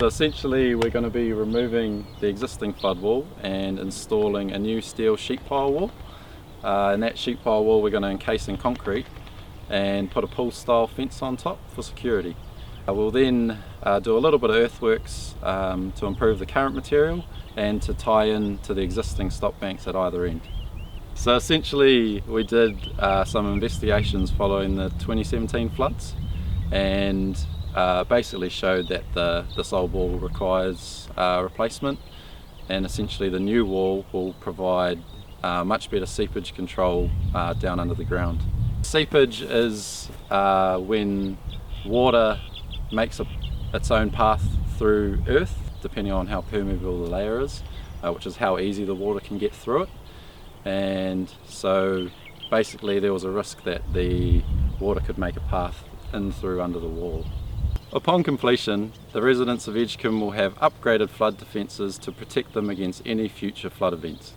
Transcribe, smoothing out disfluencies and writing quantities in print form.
So essentially we're going to be removing the existing flood wall and installing a new steel sheet pile wall. And that sheet pile wall we're going to encase in concrete and put a pool style fence on top for security. We'll then do a little bit of earthworks to improve the current material and to tie in to the existing stop banks at either end. So essentially we did some investigations following the 2017 floods and basically showed that this old wall requires replacement, and essentially the new wall will provide much better seepage control down under the ground. Seepage is when water makes its own path through earth, depending on how permeable the layer is, which is how easy the water can get through it. And so basically there was a risk that the water could make a path in through under the wall. Upon completion, the residents of Edgecombe will have upgraded flood defences to protect them against any future flood events.